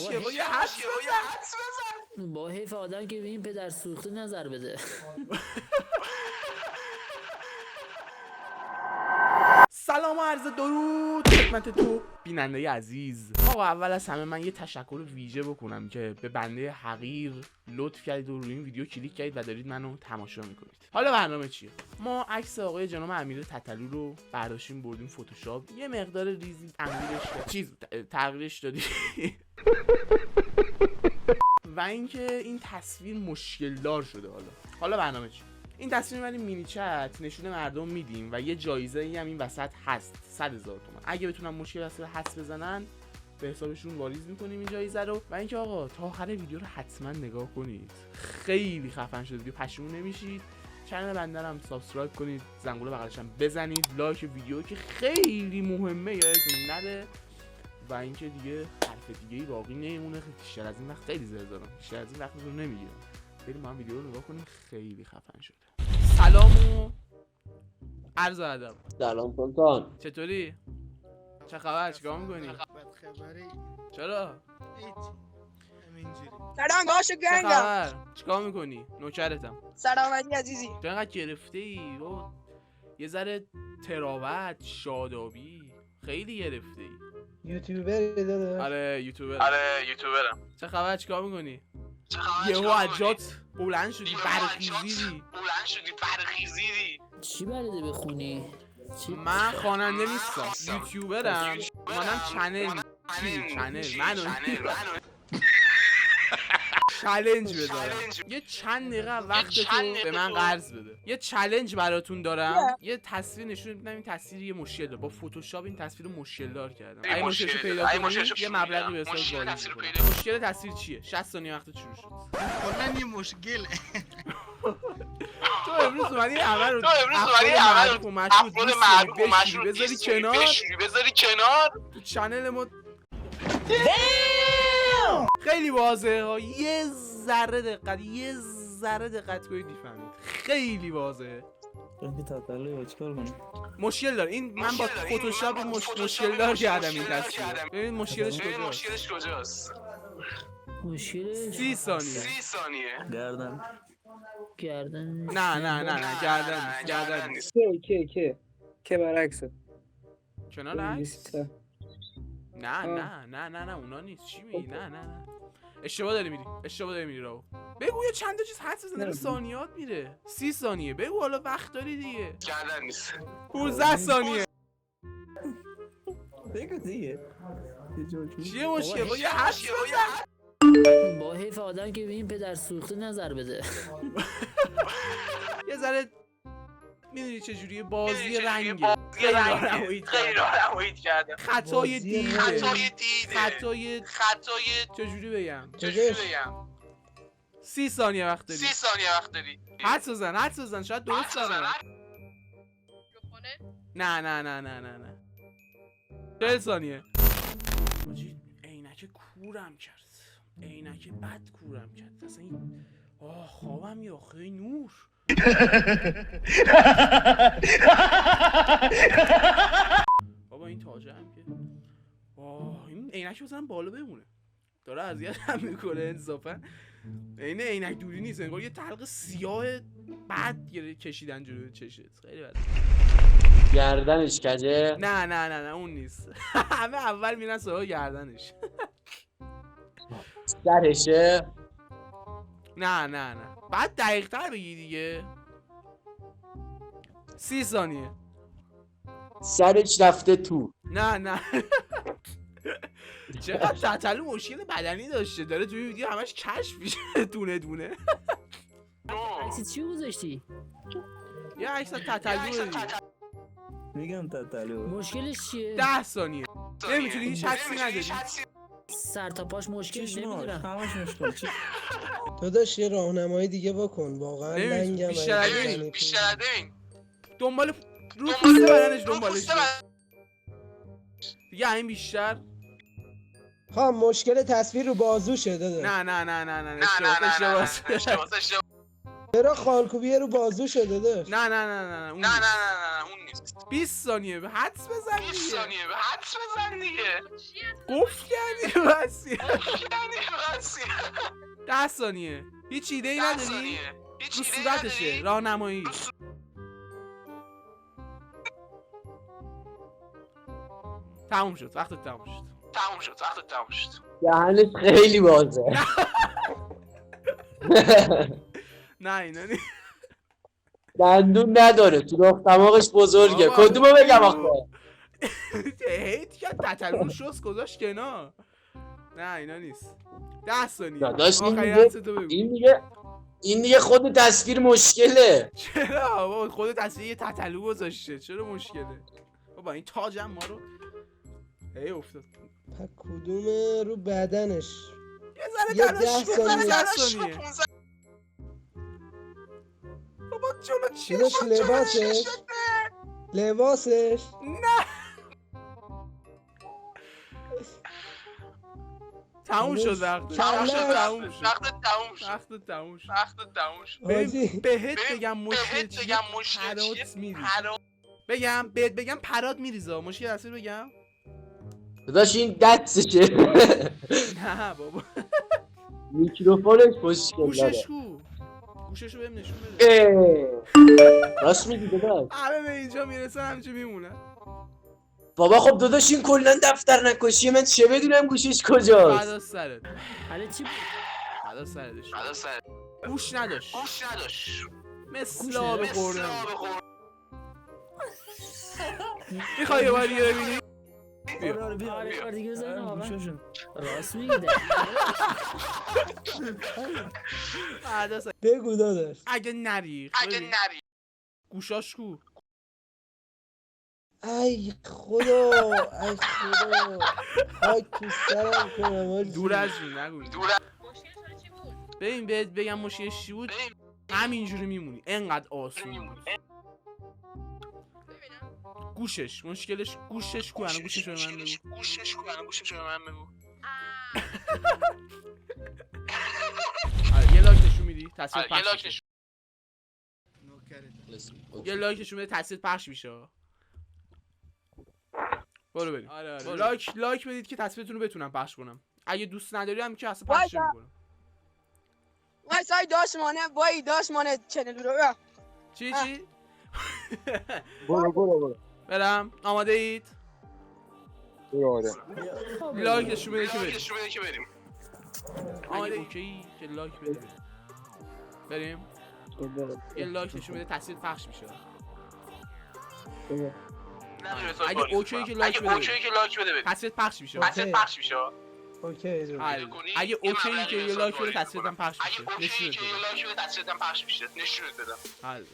مشکل با یه حدس بزن. با حیف آدم که به این پدر سوخته نظر بده. سلام و عرض درود خدمت تو بیننده عزیز. آقا اول از همه من یه تشکر ویژه بکنم که به بنده حقیر لطف کردید و روی این ویدیو کلیک کردید و دارید منو تماشا میکنید. حالا برنامه چیه؟ ما عکس آقای جناب امیر تتلو رو برداشتیم بردیم فتوشاپ، یه مقدار ریزی تغییرش دادیم و اینکه این تصویر مشکل دار شده. حالا برنامه چیه؟ این تصویر می‌بریم مینی چت نشون مردم میدیم و یه جایزه‌ای هم این وسط هست 100,000 تومان. اگه بتونن مشکل واسه حدس بزنن به حسابشون واریز می‌کنیم این جایزه رو. و اینکه آقا تا آخر ویدیو رو حتما نگاه کنید، خیلی خفن شده ویدیو، پشیمون نمیشید. کانال بنده رو هم سابسکرایب کنید، زنگوله بغلش هم بزنید، لایک ویدیو که خیلی مهمه یادتون نره. و اینکه دیگه حرف دیگه‌ای باقی نمیمونه، بیشتر از این وقت خیلی زر زدم، بیشتر از این وقتتون نمیگیرم. بریم ما ویدیو رو نگاه کنیم، خیلی خفن شده. سلام و عرض ادب. سلام سلطان، چطوری؟ چه خبر؟ چیکار می‌کنی؟ خبری چرا؟ هیچ همینجوری. سلام باشو چه گنگم. خبر؟ چیکار می‌کنی؟ نوکرتم. سلامتی عزیزی. تو اینقدر گرفته‌ای و یه ذره تراوت، شادابی، خیلی گرفته‌ای. یوتیوبری داده. آره یوتیوبرم. چه خبر؟ چیکار می‌کنی؟ یهو عجات بلند شدی برخیزیدی. چی بلده بخونی؟ چی؟ من خواننده نیستم، یوتیوبرم. منم چنل منو چالش بذارم. یه چند دقیقه وقت تو به من قرض بده. یه چالش براتون دارم. یه تصویر نشون میدم، این تصویر یه مشکل داره. با فتوشاپ این تصویر رو مشکل دار کردم. اگه مشکلشو پیدا کنی یه مبلغی به حساب واریز می‌کنم. مشکل تصویر چیه؟ 60 ثانیه وقت شروع شد. کلا یه مشکله. تو امروز اومدی همه رو معروف و مشهور بذاری کنار تو چنل ما. خیلی واضحه ها، یه ذره دقت کنید میفهمید. خیلی واضحه. مشکل داره این، من با فتوشاپ مشکل دار کردم این تصویر. ببین مشکلش کجاست. مشکلش 30 ثانیه. گردن. نه گردن نیست. که برعکسه. کنار عکس. نه اونا نیست. چی میگی؟ نه اشتباه داری میری راو. بگو یه چند تا چیز حدس بزن، داره ثانیات میره. 30 ثانیه بگو، حالا وقت داری دیگه. گردن نیست. 15 ثانیه. بگو دیگه. چیه مشکل؟ با یه حدس با حیف آدم که به این پدر سوخته نظر بده. یه ذره میدونی چجوریه بازی رنگه. خیلی راهنمایی کردم. خطای دیده. چجوری بگم؟ 30 ثانیه وقت داری. حدس بزن شاید درست داره. نه 40 ثانیه. عینک کورم کرد. عینک بد کورم کرد. اصلا این خوابم یا خیلی نور. بابا این تاجه هم که این عینک بزنم بالا بمونه، داره اذیت هم میکنه انصافا. این عینک دوری نیست، انگار یه تلق سیاه بد کشیدن جلوی چشت. خیلی بده. گردنش کجه؟ نه اون نیست. همه اول میرن سراغ گردنش. سرشه؟ نه بعد دقیق تر بگی دیگه. 30 ثانیه. سرش رفته تو. نه چقدر تتلو مشکل بدنی داشته، داره توی ویدیو همش کشف میشه دونه. عکس چی گذاشتی؟ یه عکس تتلو میگم تتلو. مشکلش چیه؟ 10 ثانیه. نمیتونی هیچ حدسی نداری. سر تا پاش مشکل نمیدونم. همش مشکل. چی؟ داداش یه راهنمایی دیگه بکن، واقعا لنگم. بیشتر ببین دنبال رو پوسته بدنش دنبالش دیگه. این بیشتر مشکل تصویر رو بازوشه داداش. نه اشتباه. چرا خالکوبیه رو بازو شده داشت؟ نه اون نیست 20 ثانیه به حدس بزن دیگه گفت کردی بسی 10 ثانیه هیچ ایده ای نداری؟ رو صورتشه راهنمایی تموم شد وقتت تموم شد دهنش خیلی بازه. نه اینا نیست دندون نداره، تو دماغش بزرگه. بابا، کدومو بگم آخه؟ هیت کرد تتلون شست گذاشت کنار نه اینا نیست 10 ثانیه داداش این آخرین دیگه حدس تو بگو این دیگه خود تصویر مشکله. چرا بابا خود تصویر یه تتلو گذاشته چرا مشکله بابا این تاجم ما رو هی افتاد کدوم رو بدنش؟ یه یه ذره 10 تلاش ثانیه. 10 ثانیه بابا جلو چیه داداش لباسش نه تموم شد وقتت تموم شد حاجی بهت بگم مشکل چیه پرات میریزه بهت بگم پرات میریزه مشکل اصلی بگم داداش این دستشه. نه بابا میکروفونش مشکل گوشش داره. کو گوششو بهم نشون بده راست میگی داداش. همه به اینجا میرسن همینجا میمونن بابا خب داداش این کلا دفتر نکشی، من چه بدونم گوشش کجاست؟ فدا سرت حالا چی بود؟ فدا سرت گوش نداشت مثل آب خوردم میخوای یه بار دیگه ببینی آره دیگه بزنیم واقعا گوشاشون راست میگه فدا سرت بگو داداش. اگه نری گوشاش کو ای خدا خاک تو سرم کنم حاجی. دور از جون نگو ببین بهت بگم مشکلش چی بود همینجوری میمونی انقدر آسون بود گوشش مشکلش گوشش کو الان گوشش رو به من بگو آره، یه لایک نشون میدی تصویر پخش میشه یه لایک نشون بده تصویر پخش میشه برو بریم آره. لایک بدید که تصویرتون رو بتونم پخش کنم اگه دوست نداری هم که اصلا پخش نمی‌کنم وای داش مانه چنل رو چی برو برم آماده اید برو. لایک نشون بده که بریم آماده اوکی که لایک بده بریم یه لایک نشون بده تصویر پخش میشه اگه اوکی که لایک بده تصویر پخش میشه اوکی داداش. اگه اوکی که یه لایک بده تصویرم پخش میشه نشون بده حل